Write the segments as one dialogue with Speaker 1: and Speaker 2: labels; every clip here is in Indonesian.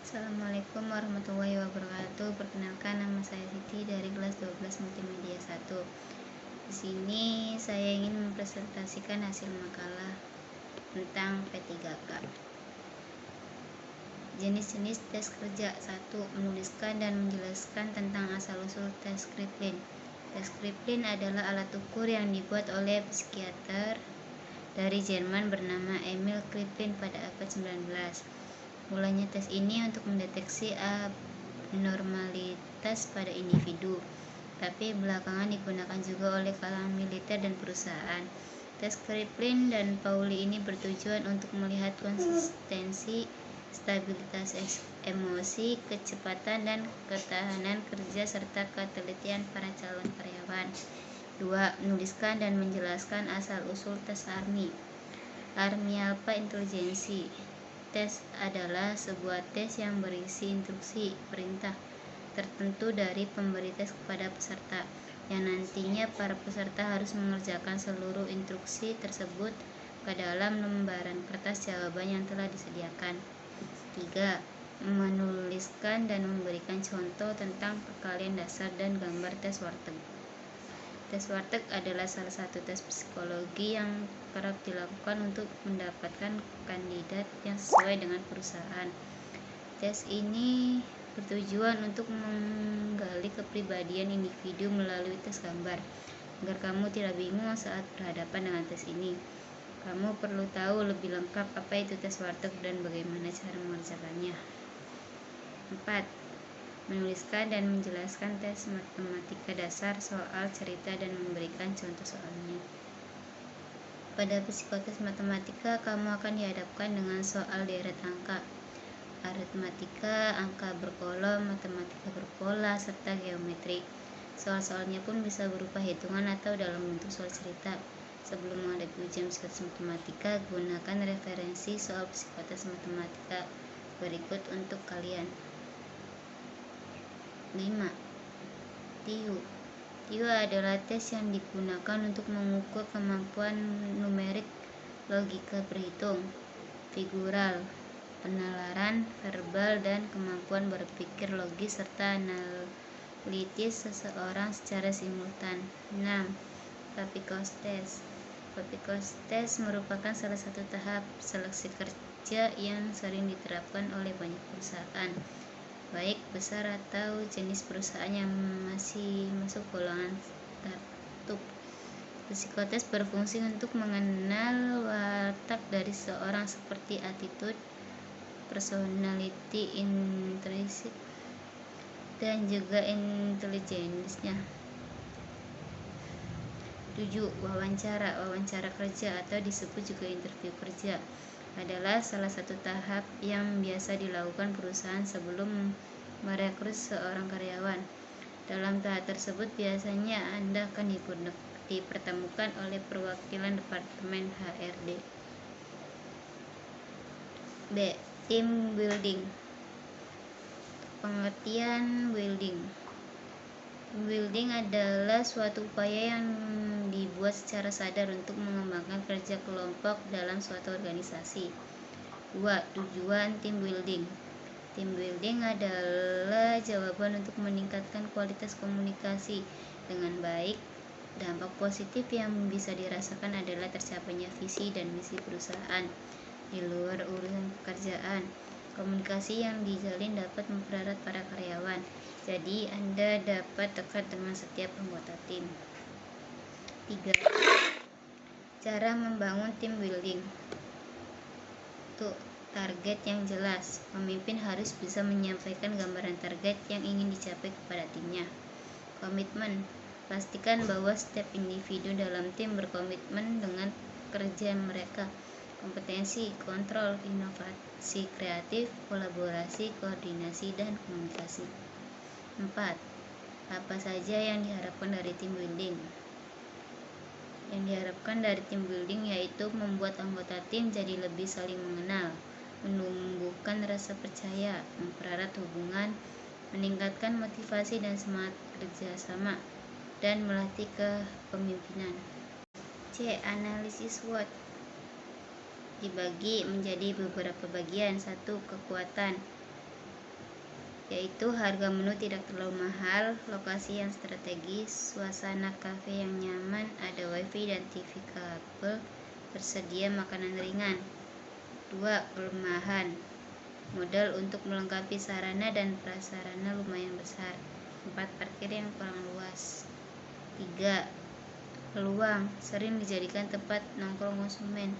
Speaker 1: Assalamualaikum warahmatullahi wabarakatuh. Perkenalkan, nama saya Siti dari kelas 12 Multimedia 1. Di sini saya ingin mempresentasikan hasil makalah tentang P3K. Jenis-jenis tes kerja. 1. Menuliskan dan menjelaskan tentang asal-usul tes Kraepelin. Tes Kraepelin adalah alat ukur yang dibuat oleh psikiater dari Jerman bernama Emil Kraepelin pada abad 19. Mulanya tes ini untuk mendeteksi abnormalitas pada individu, tapi belakangan digunakan juga oleh kalangan militer dan perusahaan. Tes Kraepelin dan Pauli ini bertujuan untuk melihat konsistensi, stabilitas emosi, kecepatan dan ketahanan kerja serta ketelitian para calon karyawan. 2. Menuliskan dan menjelaskan asal-usul tes ARMI. ARMI apa? Intelijensi. Tes adalah sebuah tes yang berisi instruksi, perintah tertentu dari pemberi tes kepada peserta, yang nantinya para peserta harus mengerjakan seluruh instruksi tersebut ke dalam lembaran kertas jawaban yang telah disediakan. 3. Menuliskan dan memberikan contoh tentang perkalian dasar dan gambar tes Warteg. Tes Warteg adalah salah satu tes psikologi yang kerap dilakukan untuk mendapatkan kandidat yang sesuai dengan perusahaan. Tes ini bertujuan untuk menggali kepribadian individu melalui tes gambar. Agar kamu tidak bingung saat berhadapan dengan tes ini, kamu perlu tahu lebih lengkap apa itu tes Warteg dan bagaimana cara mengerjakannya. 4. Menuliskan dan menjelaskan tes matematika dasar, soal, cerita, dan memberikan contoh soalnya. Pada psikotes matematika, kamu akan dihadapkan dengan soal deret angka, aritmatika, angka berkolom, matematika berpola, serta geometri. Soal-soalnya pun bisa berupa hitungan atau dalam bentuk soal cerita. Sebelum menghadapi ujian psikotes matematika, gunakan referensi soal psikotes matematika berikut untuk kalian. 5. TIU. TIU adalah tes yang digunakan untuk mengukur kemampuan numerik, logika berhitung, figural, penalaran, verbal, dan kemampuan berpikir logis serta analitis seseorang secara simultan. 6. Papikos Test. Papikos Test merupakan salah satu tahap seleksi kerja yang sering diterapkan oleh banyak perusahaan, baik besar atau jenis perusahaan yang masih masuk golongan startup. Psikotes berfungsi untuk mengenal watak dari seorang seperti attitude, personality, intrinsik, dan juga intelijensinya. 7. Wawancara kerja atau disebut juga interview kerja adalah salah satu tahap yang biasa dilakukan perusahaan sebelum merekrut seorang karyawan. Dalam tahap tersebut biasanya Anda akan dipertemukan oleh perwakilan departemen HRD. B. Team building. Pengertian building. Building adalah suatu upaya yang dibuat secara sadar untuk mengembangkan kerja kelompok dalam suatu organisasi. 2. Tujuan tim building. Tim building adalah jawaban untuk meningkatkan kualitas komunikasi dengan baik. Dampak positif yang bisa dirasakan adalah tercapainya visi dan misi perusahaan di luar urusan pekerjaan. Komunikasi yang dijalin dapat mempererat para karyawan, jadi Anda dapat dekat dengan setiap anggota tim. 3. Cara membangun tim building. Target yang jelas. Pemimpin harus bisa menyampaikan gambaran target yang ingin dicapai kepada timnya. Komitmen. Pastikan bahwa setiap individu dalam tim berkomitmen dengan kerja mereka. Kompetensi, kontrol, inovasi kreatif, kolaborasi, koordinasi, dan komunikasi. 4. Apa saja yang diharapkan dari tim building? Yang diharapkan dari tim building yaitu membuat anggota tim jadi lebih saling mengenal, menumbuhkan rasa percaya, mempererat hubungan, meningkatkan motivasi dan semangat kerjasama, dan melatih kepemimpinan. C. Analisis SWOT dibagi menjadi beberapa bagian. 1. Kekuatan. yaitu harga menu tidak terlalu mahal, lokasi yang strategis, suasana kafe yang nyaman, ada wifi dan TV kabel, tersedia makanan ringan. 2. Kelemahan, modal untuk melengkapi sarana dan prasarana lumayan besar. 4. Parkir yang kurang luas. 3. Peluang, sering dijadikan tempat nongkrong konsumen.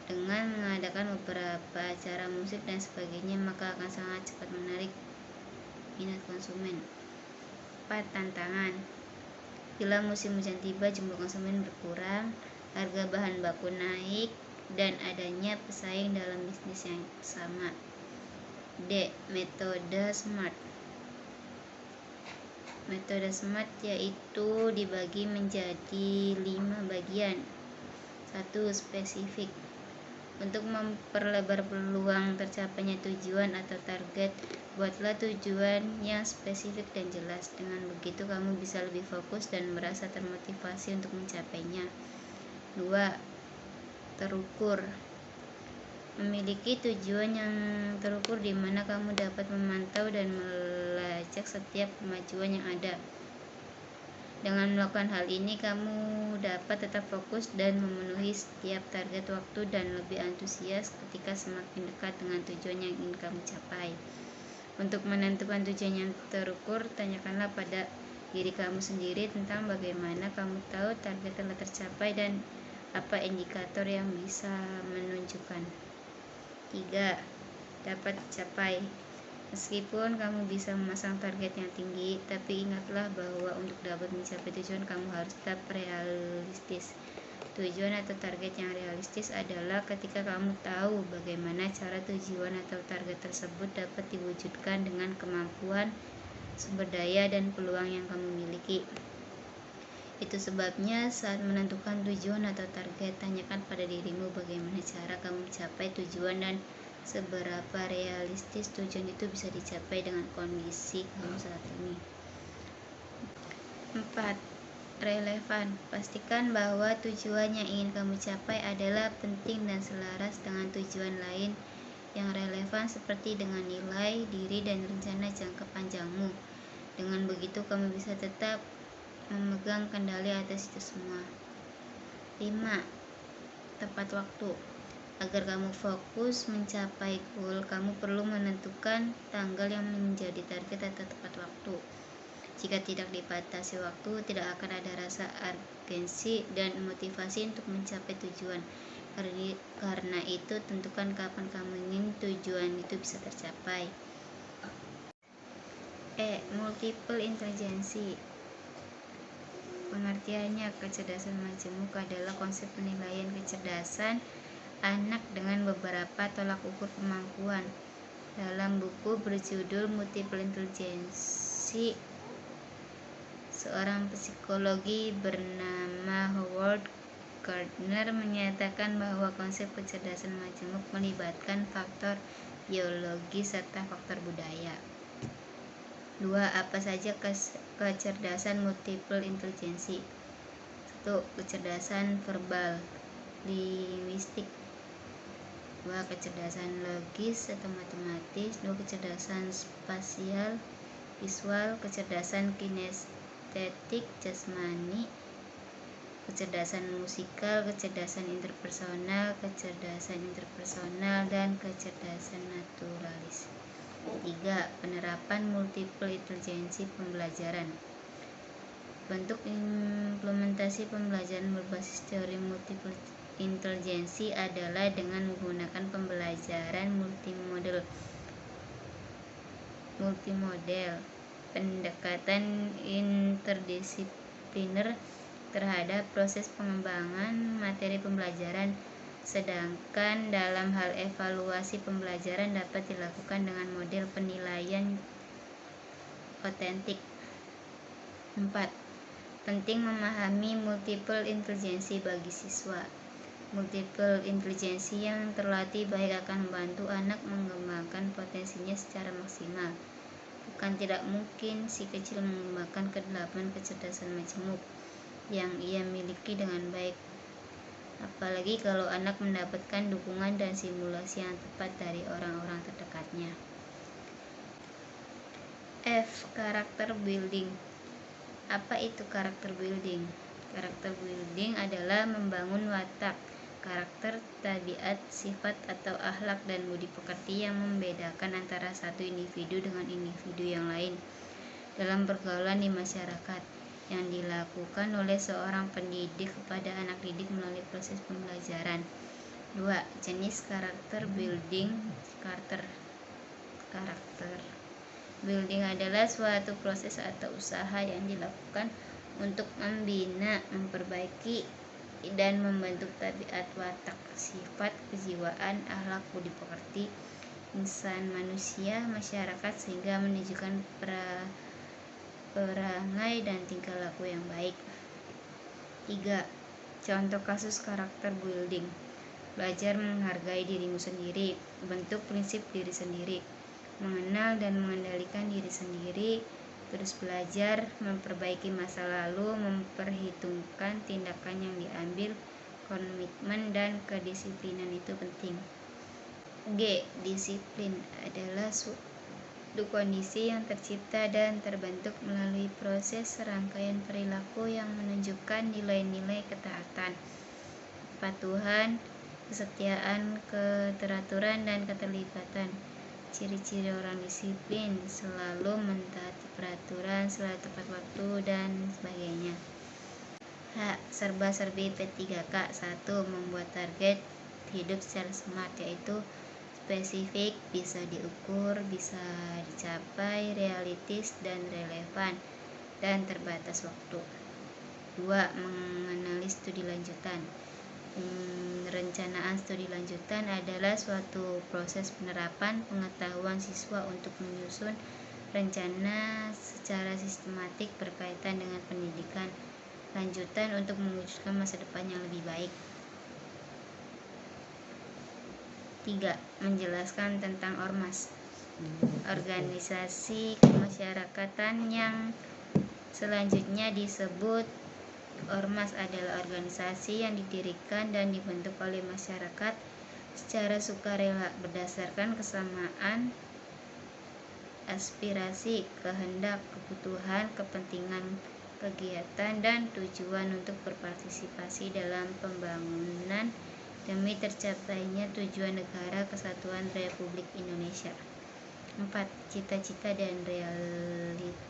Speaker 1: Dengan mengadakan beberapa acara musik dan sebagainya, maka akan sangat cepat menarik minat konsumen. 4. Tantangan, bila musim hujan tiba, jumlah konsumen berkurang, harga bahan baku naik, dan adanya pesaing dalam bisnis yang sama. D. Metode SMART. Metode SMART yaitu dibagi menjadi 5 bagian. 1. Spesifik, untuk memperlebar peluang tercapainya tujuan atau target, buatlah tujuan yang spesifik dan jelas. Dengan begitu kamu bisa lebih fokus dan merasa termotivasi untuk mencapainya. 2. Terukur, memiliki tujuan yang terukur di mana kamu dapat memantau dan melacak setiap kemajuan yang ada. Dengan melakukan hal ini, kamu dapat tetap fokus dan memenuhi setiap target waktu dan lebih antusias ketika semakin dekat dengan tujuan yang ingin kamu capai. Untuk menentukan tujuan yang terukur, tanyakanlah pada diri kamu sendiri tentang bagaimana kamu tahu target telah tercapai dan apa indikator yang bisa menunjukkan. 3. Dapat dicapai. Meskipun kamu bisa memasang target yang tinggi, tapi ingatlah bahwa untuk dapat mencapai tujuan kamu harus tetap realistis. Tujuan atau target yang realistis adalah ketika kamu tahu bagaimana cara tujuan atau target tersebut dapat diwujudkan dengan kemampuan, sumber daya, dan peluang yang kamu miliki. Itu sebabnya saat menentukan tujuan atau target, tanyakan pada dirimu bagaimana cara kamu mencapai tujuan dan seberapa realistis tujuan itu bisa dicapai dengan kondisi kamu saat ini. 4. Relevan, pastikan bahwa tujuan yang ingin kamu capai adalah penting dan selaras dengan tujuan lain yang relevan seperti dengan nilai diri dan rencana jangka panjangmu. Dengan begitu kamu bisa tetap memegang kendali atas itu semua. 5. Tepat waktu, agar kamu fokus mencapai goal, kamu perlu menentukan tanggal yang menjadi target atau tepat waktu. Jika tidak dibatasi waktu, tidak akan ada rasa urgensi dan motivasi untuk mencapai tujuan. Karena itu, tentukan kapan kamu ingin tujuan itu bisa tercapai. E. Multiple intelligence. Pengertiannya, kecerdasan majemuk adalah konsep penilaian kecerdasan anak dengan beberapa tolak ukur kemampuan. Dalam buku berjudul Multiple Intelligence, seorang psikologi bernama Howard Gardner menyatakan bahwa konsep kecerdasan majemuk melibatkan faktor biologi serta faktor budaya. 2. Apa saja kecerdasan multiple intelligence? 1. Kecerdasan verbal, linguistik. 2. Kecerdasan logis atau matematis. 2. Kecerdasan spasial, visual. Kecerdasan kinestetik, jasmani. Kecerdasan musikal, kecerdasan interpersonal, dan kecerdasan naturalis. 3. Penerapan multiple intelligence pembelajaran. Bentuk implementasi pembelajaran berbasis teori multiple intelligence adalah dengan menggunakan pembelajaran multimodel, pendekatan interdisipliner terhadap proses pengembangan materi pembelajaran, sedangkan dalam hal evaluasi pembelajaran dapat dilakukan dengan model penilaian otentik. 4. Penting memahami multiple intelligence bagi siswa. Multiple intelligence yang terlatih baik akan membantu anak mengembangkan potensinya secara maksimal. Bukan tidak mungkin si kecil mengembangkan ke-8 kecerdasan majemuk yang ia miliki dengan baik, apalagi kalau anak mendapatkan dukungan dan stimulasi yang tepat dari orang-orang terdekatnya. Karakter building. Apa itu karakter building? Karakter building adalah membangun watak, karakter, tabiat, sifat atau akhlak dan budi pekerti yang membedakan antara satu individu dengan individu yang lain dalam pergaulan di masyarakat, yang dilakukan oleh seorang pendidik kepada anak didik melalui proses pembelajaran. 2. Jenis karakter building. Karakter building adalah suatu proses atau usaha yang dilakukan untuk membina, memperbaiki, dan membentuk tabiat, watak, sifat, kejiwaan, akhlak, budi pekerti insan, manusia, masyarakat sehingga menunjukkan perangai dan tingkah laku yang baik. 3. Contoh kasus karakter building. Belajar menghargai dirimu sendiri, bentuk prinsip diri sendiri, mengenal dan mengendalikan diri sendiri, terus belajar, memperbaiki masa lalu, memperhitungkan tindakan yang diambil, komitmen dan kedisiplinan itu penting. G. Disiplin adalah suatu kondisi yang tercipta dan terbentuk melalui proses serangkaian perilaku yang menunjukkan nilai-nilai ketaatan, kepatuhan, kesetiaan, keteraturan, dan keterlibatan. Ciri-ciri orang disiplin: selalu mentaati peraturan, selalu tepat waktu, dan sebagainya. H. Serba-serbi P3K. 1. Membuat target hidup secara smart, yaitu spesifik, bisa diukur, bisa dicapai, realistis dan relevan, dan terbatas waktu. 2. Mengenali studi lanjutan. Perencanaan studi lanjutan adalah suatu proses penerapan pengetahuan siswa untuk menyusun rencana secara sistematik berkaitan dengan pendidikan lanjutan untuk mewujudkan masa depan yang lebih baik. 3. Menjelaskan tentang ormas, organisasi kemasyarakatan yang selanjutnya disebut ormas adalah organisasi yang didirikan dan dibentuk oleh masyarakat secara sukarela berdasarkan kesamaan aspirasi, kehendak, kebutuhan, kepentingan, kegiatan, dan tujuan untuk berpartisipasi dalam pembangunan demi tercapainya tujuan negara kesatuan Republik Indonesia. 4. Cita-cita dan realita.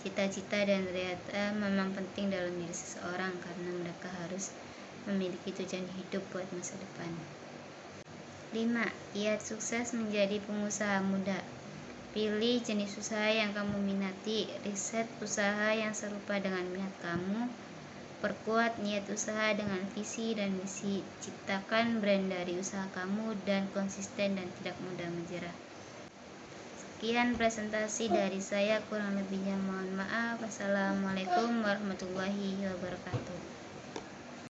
Speaker 1: Cita-cita dan realita memang penting dalam diri seseorang karena mereka harus memiliki tujuan hidup buat masa depan. 5. Kiat sukses menjadi pengusaha muda. Pilih jenis usaha yang kamu minati, riset usaha yang serupa dengan minat kamu, perkuat niat usaha dengan visi dan misi, ciptakan brand dari usaha kamu dan konsisten dan tidak mudah menyerah. Sekian presentasi dari saya, kurang lebihnya mohon maaf. Wassalamualaikum warahmatullahi wabarakatuh.